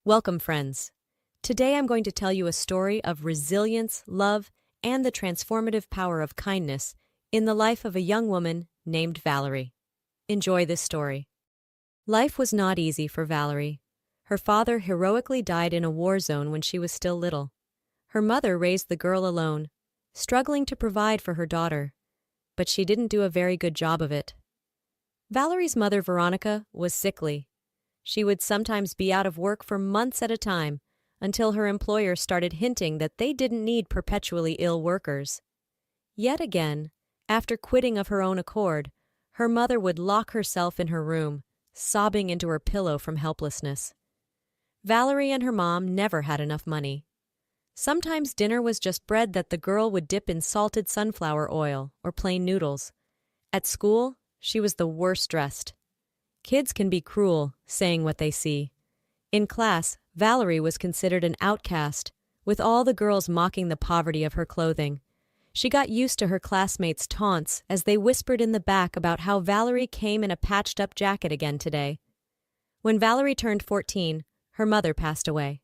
Welcome, friends. Today I'm going to tell you a story of resilience, love, and the transformative power of kindness in the life of a young woman named Valerie. Enjoy this story. Life was not easy for Valerie. Her father heroically died in a war zone when she was still little. Her mother raised the girl alone, struggling to provide for her daughter, but she didn't do a very good job of it. Valerie's mother, Veronica, was sickly. She would sometimes be out of work for months at a time, until her employer started hinting that they didn't need perpetually ill workers. Yet again, after quitting of her own accord, her mother would lock herself in her room, sobbing into her pillow from helplessness. Valerie and her mom never had enough money. Sometimes dinner was just bread that the girl would dip in salted sunflower oil or plain noodles. At school, she was the worst dressed. Kids can be cruel, saying what they see. In class, Valerie was considered an outcast, with all the girls mocking the poverty of her clothing. She got used to her classmates' taunts as they whispered in the back about how Valerie came in a patched-up jacket again today. When Valerie turned 14, her mother passed away.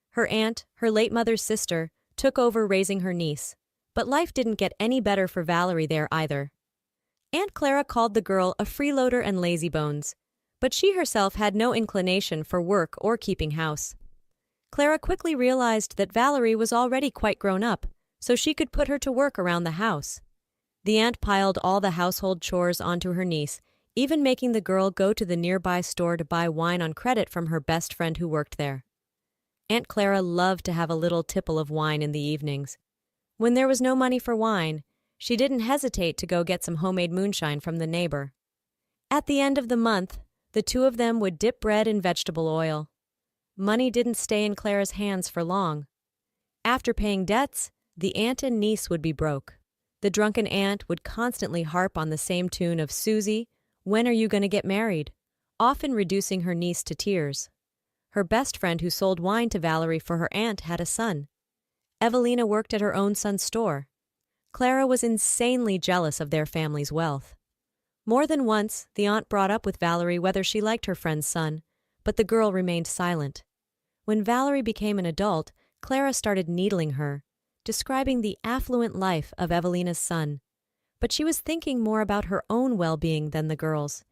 Her aunt, her late mother's sister, took over raising her niece, but life didn't get any better for Valerie there either. Aunt Clara called the girl a freeloader and lazybones, but she herself had no inclination for work or keeping house. Clara quickly realized that Valerie was already quite grown up, so she could put her to work around the house. The aunt piled all the household chores onto her niece, even making the girl go to the nearby store to buy wine on credit from her best friend who worked there. Aunt Clara loved to have a little tipple of wine in the evenings. When there was no money for wine, she didn't hesitate to go get some homemade moonshine from the neighbor. At the end of the month, the two of them would dip bread in vegetable oil. Money didn't stay in Clara's hands for long. After paying debts, the aunt and niece would be broke. The drunken aunt would constantly harp on the same tune of "Susie, when are you going to get married?" often reducing her niece to tears. Her best friend who sold wine to Valerie for her aunt had a son. Evelina worked at her own son's store. Clara was insanely jealous of their family's wealth. More than once, the aunt brought up with Valerie whether she liked her friend's son, but the girl remained silent. When Valerie became an adult, Clara started needling her, describing the affluent life of Evelina's son. But she was thinking more about her own well-being than the girl's.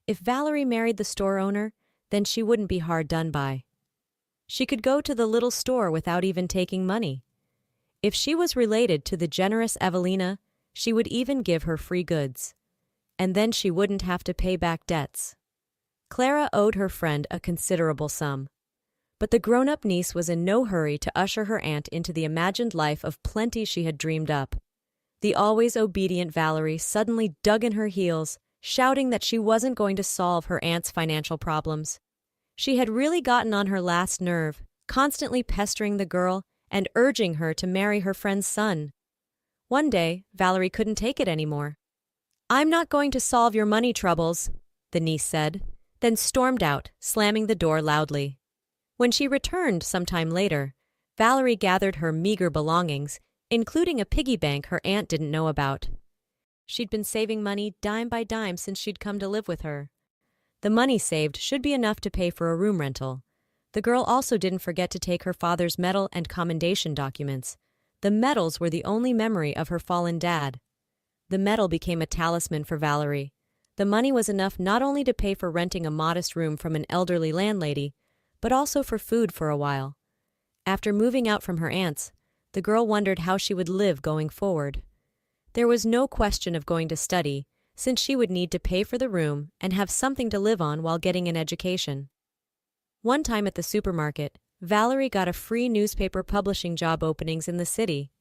If Valerie married the store owner, then she wouldn't be hard done by. She could go to the little store without even taking money. If she was related to the generous Evelina, she would even give her free goods. And then she wouldn't have to pay back debts. Clara owed her friend a considerable sum. But the grown-up niece was in no hurry to usher her aunt into the imagined life of plenty she had dreamed up. The always obedient Valerie suddenly dug in her heels, shouting that she wasn't going to solve her aunt's financial problems. She had really gotten on her last nerve, constantly pestering the girl and urging her to marry her friend's son. One day, Valerie couldn't take it anymore. "I'm not going to solve your money troubles," the niece said, then stormed out, slamming the door loudly. When she returned some time later, Valerie gathered her meager belongings, including a piggy bank her aunt didn't know about. She'd been saving money dime by dime since she'd come to live with her. The money saved should be enough to pay for a room rental. The girl also didn't forget to take her father's medal and commendation documents. The medals were the only memory of her fallen dad. The medal became a talisman for Valerie. The money was enough not only to pay for renting a modest room from an elderly landlady, but also for food for a while. After moving out from her aunt's, the girl wondered how she would live going forward. There was no question of going to study, since she would need to pay for the room and have something to live on while getting an education. One time at the supermarket, Valerie got a free newspaper publishing job openings in the city.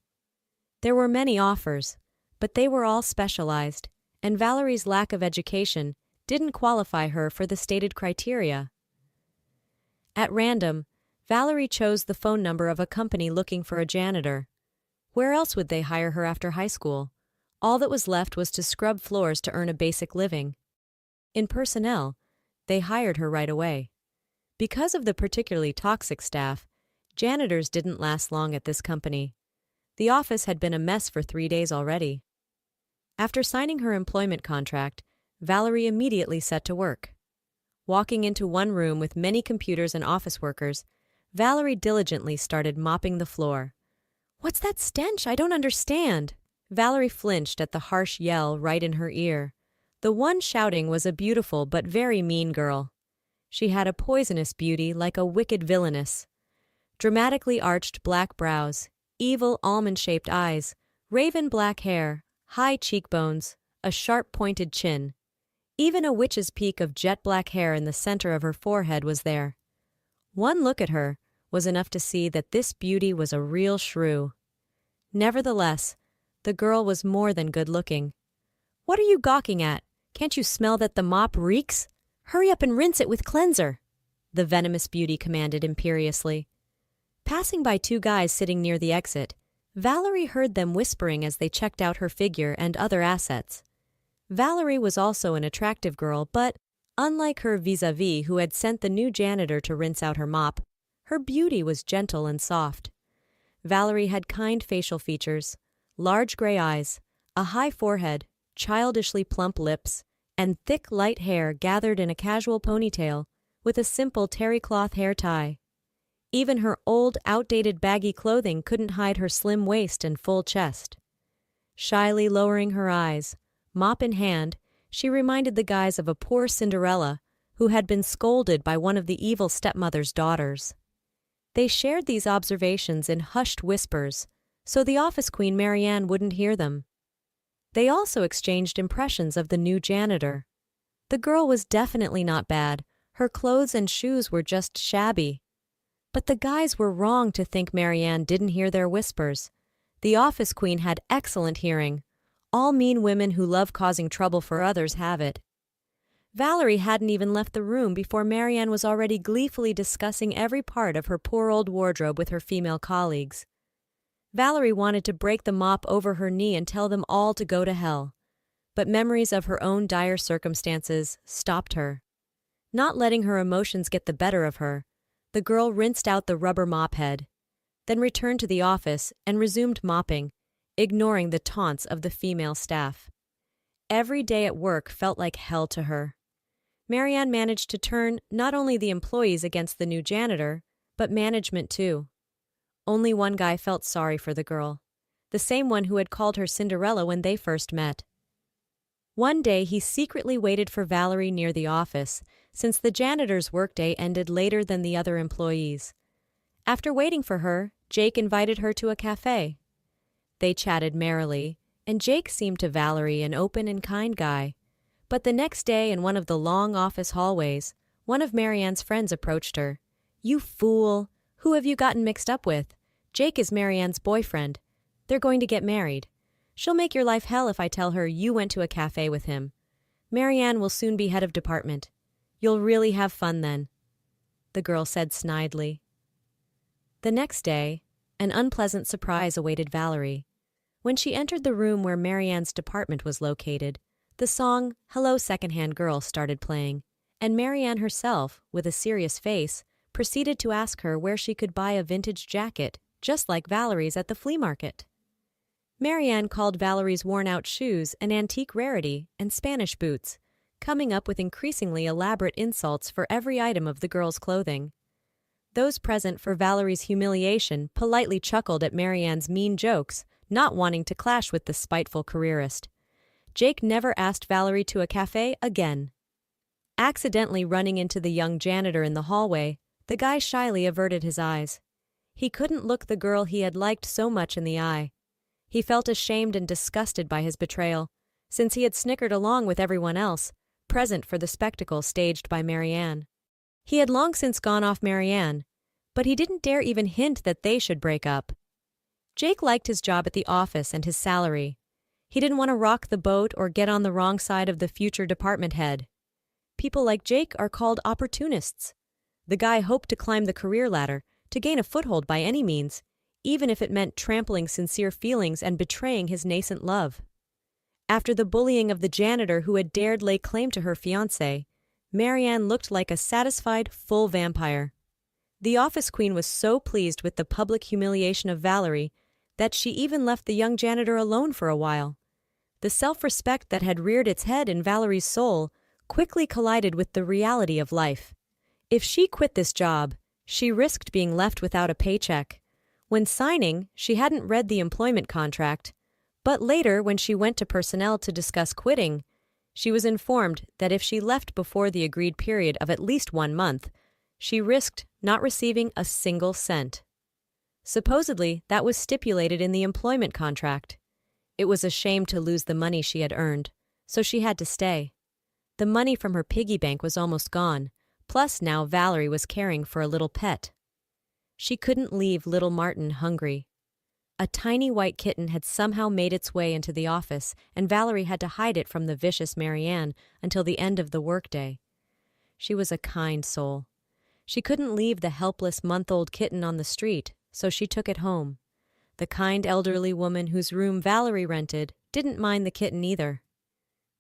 There were many offers, but they were all specialized, and Valerie's lack of education didn't qualify her for the stated criteria. At random, Valerie chose the phone number of a company looking for a janitor. Where else would they hire her after high school? All that was left was to scrub floors to earn a basic living. In personnel, they hired her right away. Because of the particularly toxic staff, janitors didn't last long at this company. The office had been a mess for 3 days already. After signing her employment contract, Valerie immediately set to work. Walking into one room with many computers and office workers, Valerie diligently started mopping the floor. "What's that stench? I don't understand." Valerie flinched at the harsh yell right in her ear. The one shouting was a beautiful but very mean girl. She had a poisonous beauty like a wicked villainess. Dramatically arched black brows, evil almond-shaped eyes, raven black hair, high cheekbones, a sharp-pointed chin. Even a witch's peak of jet-black hair in the center of her forehead was there. One look at her was enough to see that this beauty was a real shrew. Nevertheless, the girl was more than good-looking. "What are you gawking at? Can't you smell that the mop reeks? Hurry up and rinse it with cleanser," the venomous beauty commanded imperiously. Passing by two guys sitting near the exit, Valerie heard them whispering as they checked out her figure and other assets. Valerie was also an attractive girl, but, unlike her vis-a-vis who had sent the new janitor to rinse out her mop, her beauty was gentle and soft. Valerie had kind facial features, large gray eyes, a high forehead, childishly plump lips, and thick light hair gathered in a casual ponytail with a simple terry cloth hair tie. Even her old, outdated baggy clothing couldn't hide her slim waist and full chest. Shyly lowering her eyes, mop in hand, she reminded the guys of a poor Cinderella who had been scolded by one of the evil stepmother's daughters. They shared these observations in hushed whispers, so the office queen Marianne wouldn't hear them. They also exchanged impressions of the new janitor. The girl was definitely not bad, her clothes and shoes were just shabby. But the guys were wrong to think Marianne didn't hear their whispers. The office queen had excellent hearing. All mean women who love causing trouble for others have it. Valerie hadn't even left the room before Marianne was already gleefully discussing every part of her poor old wardrobe with her female colleagues. Valerie wanted to break the mop over her knee and tell them all to go to hell. But memories of her own dire circumstances stopped her. Not letting her emotions get the better of her, the girl rinsed out the rubber mop head, then returned to the office and resumed mopping, ignoring the taunts of the female staff. Every day at work felt like hell to her. Marianne managed to turn not only the employees against the new janitor, but management too. Only one guy felt sorry for the girl, the same one who had called her Cinderella when they first met. One day he secretly waited for Valerie near the office, since the janitor's workday ended later than the other employees. After waiting for her, Jake invited her to a cafe. They chatted merrily, and Jake seemed to Valerie an open and kind guy. But the next day in one of the long office hallways, one of Marianne's friends approached her. "You fool! Who have you gotten mixed up with? Jake is Marianne's boyfriend. They're going to get married. She'll make your life hell if I tell her you went to a cafe with him. Marianne will soon be head of department. You'll really have fun then," the girl said snidely. The next day, an unpleasant surprise awaited Valerie. When she entered the room where Marianne's department was located, the song "Hello, Secondhand Girl" started playing, and Marianne herself, with a serious face, proceeded to ask her where she could buy a vintage jacket, just like Valerie's at the flea market. Marianne called Valerie's worn-out shoes an antique rarity and Spanish boots, coming up with increasingly elaborate insults for every item of the girl's clothing. Those present for Valerie's humiliation politely chuckled at Marianne's mean jokes, not wanting to clash with the spiteful careerist. Jake never asked Valerie to a cafe again. Accidentally running into the young janitor in the hallway, the guy shyly averted his eyes. He couldn't look the girl he had liked so much in the eye. He felt ashamed and disgusted by his betrayal, since he had snickered along with everyone else, present for the spectacle staged by Marianne. He had long since gone off Marianne, but he didn't dare even hint that they should break up. Jake liked his job at the office and his salary. He didn't want to rock the boat or get on the wrong side of the future department head. People like Jake are called opportunists. The guy hoped to climb the career ladder, to gain a foothold by any means, even if it meant trampling sincere feelings and betraying his nascent love. After the bullying of the janitor who had dared lay claim to her fiancé, Marianne looked like a satisfied, full vampire. The office queen was so pleased with the public humiliation of Valerie that she even left the young janitor alone for a while. The self-respect that had reared its head in Valerie's soul quickly collided with the reality of life. If she quit this job, She risked being left without a paycheck. When signing, she hadn't read the employment contract, but later, when she went to personnel to discuss quitting, she was informed that if she left before the agreed period of at least 1 month, she risked not receiving a single cent. Supposedly, that was stipulated in the employment contract. It was a shame to lose the money she had earned, so she had to stay. The money from her piggy bank was almost gone, plus now Valerie was caring for a little pet. She couldn't leave little Martin hungry. A tiny white kitten had somehow made its way into the office, and Valerie had to hide it from the vicious Marianne until the end of the workday. She was a kind soul. She couldn't leave the helpless month-old kitten on the street, so she took it home. The kind elderly woman whose room Valerie rented didn't mind the kitten either.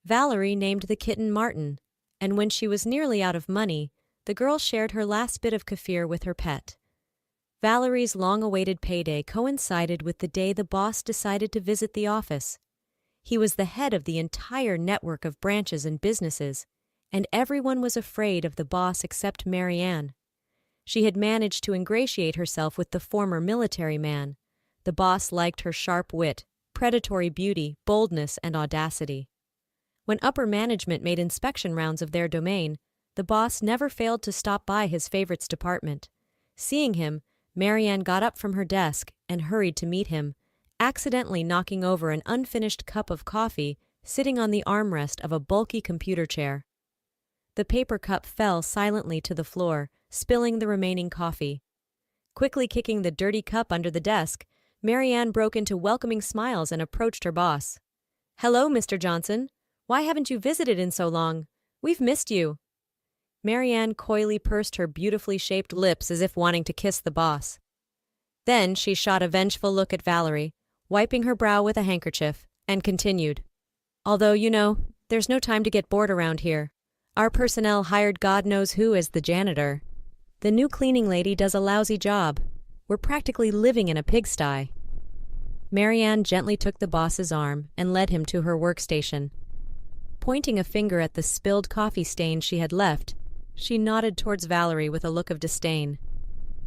Valerie named the kitten Martin, and when she was nearly out of money, the girl shared her last bit of kefir with her pet. Valerie's long-awaited payday coincided with the day the boss decided to visit the office. He was the head of the entire network of branches and businesses, and everyone was afraid of the boss except Marianne. She had managed to ingratiate herself with the former military man. The boss liked her sharp wit, predatory beauty, boldness, and audacity. When upper management made inspection rounds of their domain, the boss never failed to stop by his favorites department. Seeing him, Marianne got up from her desk and hurried to meet him, accidentally knocking over an unfinished cup of coffee sitting on the armrest of a bulky computer chair. The paper cup fell silently to the floor, spilling the remaining coffee. Quickly kicking the dirty cup under the desk, Marianne broke into welcoming smiles and approached her boss. "Hello, Mr. Johnson. Why haven't you visited in so long? We've missed you." Marianne coyly pursed her beautifully shaped lips as if wanting to kiss the boss. Then she shot a vengeful look at Valerie, wiping her brow with a handkerchief, and continued. "Although, there's no time to get bored around here. Our personnel hired God knows who as the janitor. The new cleaning lady does a lousy job. We're practically living in a pigsty." Marianne gently took the boss's arm and led him to her workstation. Pointing a finger at the spilled coffee stain she had left, she nodded towards Valerie with a look of disdain.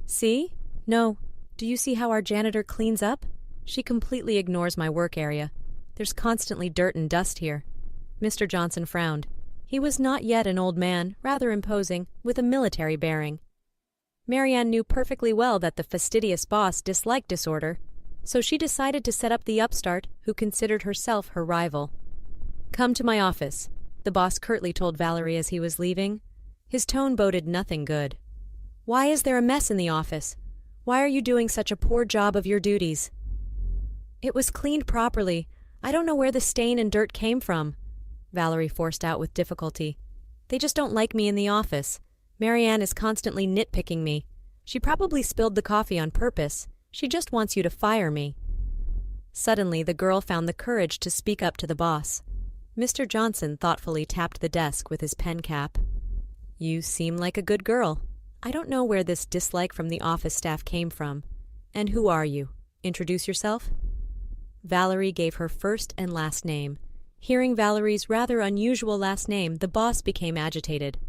"See? No. Do you see how our janitor cleans up? She completely ignores my work area. There's constantly dirt and dust here." Mr. Johnson frowned. He was not yet an old man, rather imposing, with a military bearing. Marianne knew perfectly well that the fastidious boss disliked disorder, so she decided to set up the upstart who considered herself her rival. "Come to my office," the boss curtly told Valerie as he was leaving. His tone boded nothing good. "Why is there a mess in the office? Why are you doing such a poor job of your duties?" "It was cleaned properly. I don't know where the stain and dirt came from," Valerie forced out with difficulty. "They just don't like me in the office. Marianne is constantly nitpicking me. She probably spilled the coffee on purpose. She just wants you to fire me." Suddenly, the girl found the courage to speak up to the boss. Mr. Johnson thoughtfully tapped the desk with his pen cap. "You seem like a good girl. I don't know where this dislike from the office staff came from. And who are you? Introduce yourself." Valerie gave her first and last name. Hearing Valerie's rather unusual last name, the boss became agitated.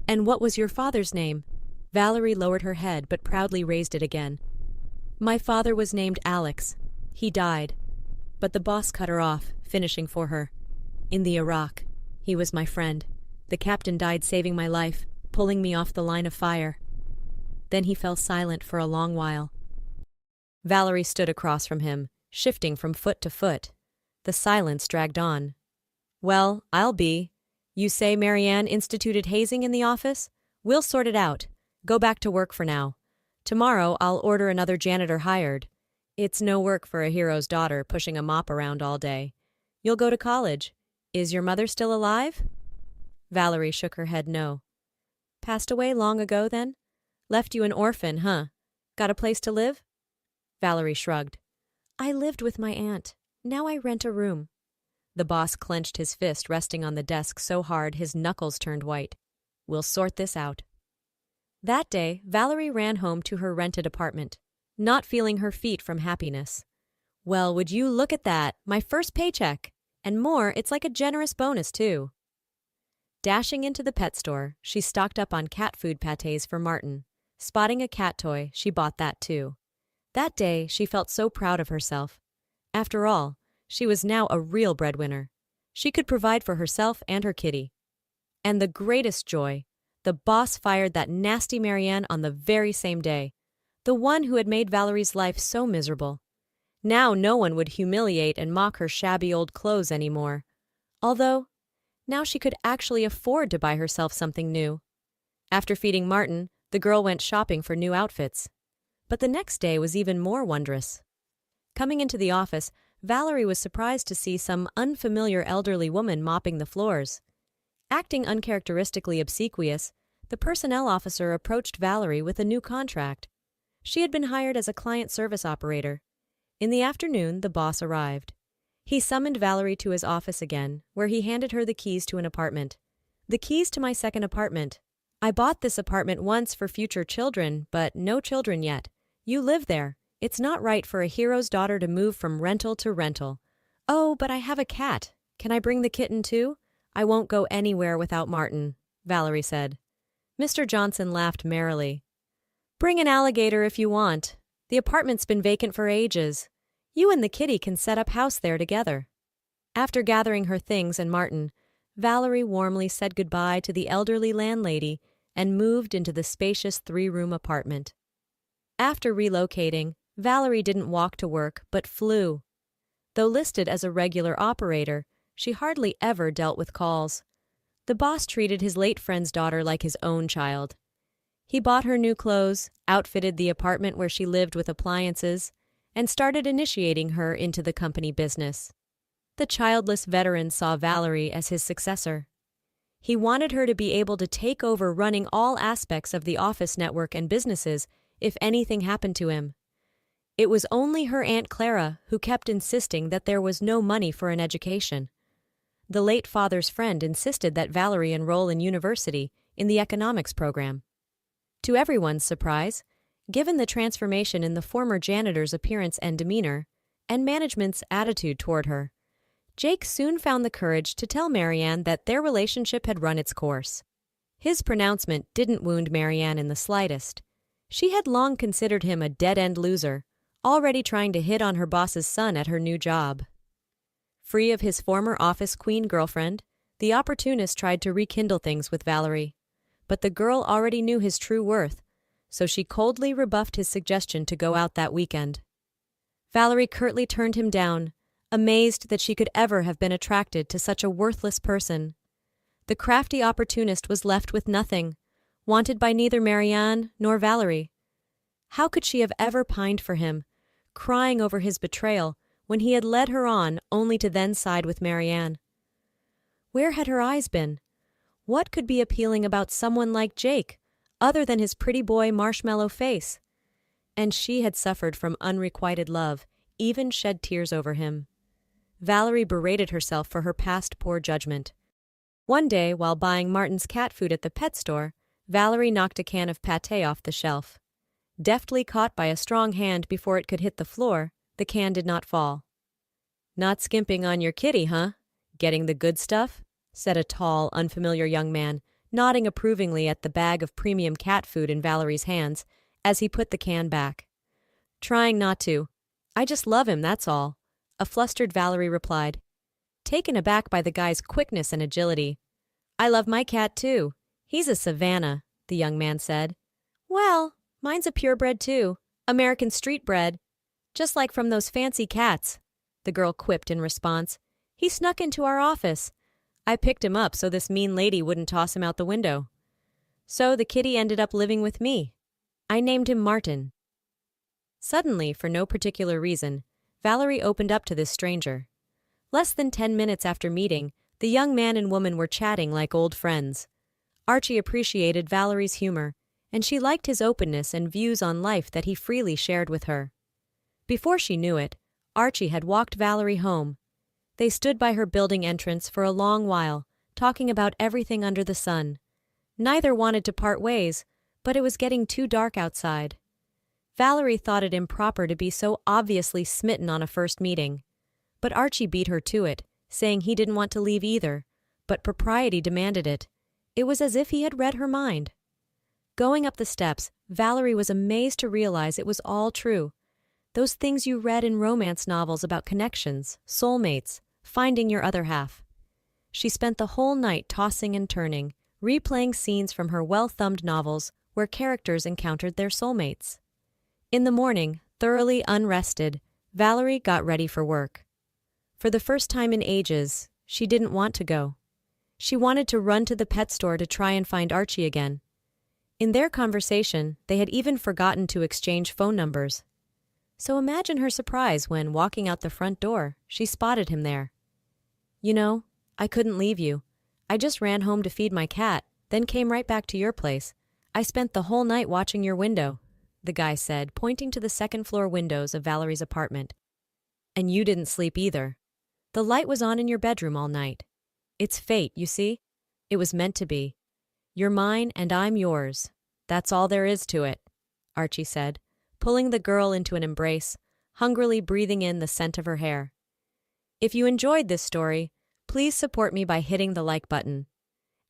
"And what was your father's name?" Valerie lowered her head but proudly raised it again. "My father was named Alex. He died." But the boss cut her off, finishing for her. "In the Iraq. He was my friend. The captain died saving my life, pulling me off the line of fire." Then he fell silent for a long while. Valerie stood across from him, shifting from foot to foot. The silence dragged on. "Well, I'll be. You say Marianne instituted hazing in the office? We'll sort it out. Go back to work for now. Tomorrow I'll order another janitor hired. It's no work for a hero's daughter pushing a mop around all day. You'll go to college. Is your mother still alive?" Valerie shook her head no. "Passed away long ago, then? Left you an orphan, huh? Got a place to live?" Valerie shrugged. "I lived with my aunt. Now I rent a room." The boss clenched his fist, resting on the desk so hard his knuckles turned white. "We'll sort this out." That day, Valerie ran home to her rented apartment, not feeling her feet from happiness. "Well, would you look at that? My first paycheck! And more, it's like a generous bonus, too." Dashing into the pet store, she stocked up on cat food pâtés for Martin. Spotting a cat toy, she bought that too. That day, she felt so proud of herself. After all, she was now a real breadwinner. She could provide for herself and her kitty. And the greatest joy, the boss fired that nasty Marianne on the very same day, the one who had made Valerie's life so miserable. Now no one would humiliate and mock her shabby old clothes anymore. Although, now she could actually afford to buy herself something new. After feeding Martin, the girl went shopping for new outfits. But the next day was even more wondrous. Coming into the office, Valerie was surprised to see some unfamiliar elderly woman mopping the floors. Acting uncharacteristically obsequious, the personnel officer approached Valerie with a new contract. She had been hired as a client service operator. In the afternoon, the boss arrived. He summoned Valerie to his office again, where he handed her the keys to an apartment. "The keys to my second apartment. I bought this apartment once for future children, but no children yet. You live there. It's not right for a hero's daughter to move from rental to rental. Oh, but I have a cat. Can I bring the kitten too? I won't go anywhere without Martin," Valerie said. Mr. Johnson laughed merrily. "Bring an alligator if you want. The apartment's been vacant for ages. You and the kitty can set up house there together." After gathering her things and Martin, Valerie warmly said goodbye to the elderly landlady and moved into the spacious three-room apartment. After relocating, Valerie didn't walk to work but flew. Though listed as a regular operator, she hardly ever dealt with calls. The boss treated his late friend's daughter like his own child. He bought her new clothes, outfitted the apartment where she lived with appliances, and started initiating her into the company business. The childless veteran saw Valerie as his successor. He wanted her to be able to take over running all aspects of the office network and businesses if anything happened to him. It was only her Aunt Clara who kept insisting that there was no money for an education. The late father's friend insisted that Valerie enroll in university in the economics program. To everyone's surprise, given the transformation in the former janitor's appearance and demeanor, and management's attitude toward her, Jake soon found the courage to tell Marianne that their relationship had run its course. His pronouncement didn't wound Marianne in the slightest. She had long considered him a dead-end loser, already trying to hit on her boss's son at her new job. Free of his former office queen girlfriend, the opportunist tried to rekindle things with Valerie. But the girl already knew his true worth, so she coldly rebuffed his suggestion to go out that weekend. Valerie curtly turned him down, amazed that she could ever have been attracted to such a worthless person. The crafty opportunist was left with nothing, wanted by neither Marianne nor Valerie. How could she have ever pined for him, crying over his betrayal when he had led her on only to then side with Marianne? Where had her eyes been? What could be appealing about someone like Jake, other than his pretty boy marshmallow face? And she had suffered from unrequited love, even shed tears over him. Valerie berated herself for her past poor judgment. One day, while buying Martin's cat food at the pet store, Valerie knocked a can of pâté off the shelf. Deftly caught by a strong hand before it could hit the floor, the can did not fall. "Not skimping on your kitty, huh? Getting the good stuff?" said a tall, unfamiliar young man, nodding approvingly at the bag of premium cat food in Valerie's hands as he put the can back. "Trying not to. I just love him, that's all," a flustered Valerie replied, taken aback by the guy's quickness and agility. "I love my cat too. He's a Savannah," the young man said. "Well, mine's a purebred too, American street bred, just like from those fancy cats," the girl quipped in response. "He snuck into our office. I picked him up so this mean lady wouldn't toss him out the window. So the kitty ended up living with me. I named him Martin." Suddenly, for no particular reason, Valerie opened up to this stranger. Less than 10 minutes after meeting, the young man and woman were chatting like old friends. Archie appreciated Valerie's humor, and she liked his openness and views on life that he freely shared with her. Before she knew it, Archie had walked Valerie home. They stood by her building entrance for a long while, talking about everything under the sun. Neither wanted to part ways, but it was getting too dark outside. Valerie thought it improper to be so obviously smitten on a first meeting. But Archie beat her to it, saying he didn't want to leave either, but propriety demanded it. It was as if he had read her mind. Going up the steps, Valerie was amazed to realize it was all true. Those things you read in romance novels about connections, soulmates, finding your other half. She spent the whole night tossing and turning, replaying scenes from her well-thumbed novels where characters encountered their soulmates. In the morning, thoroughly unrested, Valerie got ready for work. For the first time in ages, she didn't want to go. She wanted to run to the pet store to try and find Archie again. In their conversation, they had even forgotten to exchange phone numbers. So imagine her surprise when, walking out the front door, she spotted him there. "You know, I couldn't leave you. I just ran home to feed my cat, then came right back to your place. I spent the whole night watching your window," the guy said, pointing to the second-floor windows of Valerie's apartment. "And you didn't sleep either. The light was on in your bedroom all night. It's fate, you see? It was meant to be. You're mine and I'm yours. That's all there is to it," Archie said, pulling the girl into an embrace, hungrily breathing in the scent of her hair. If you enjoyed this story, please support me by hitting the like button.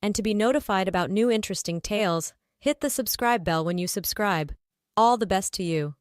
And to be notified about new interesting tales, hit the subscribe bell when you subscribe. All the best to you.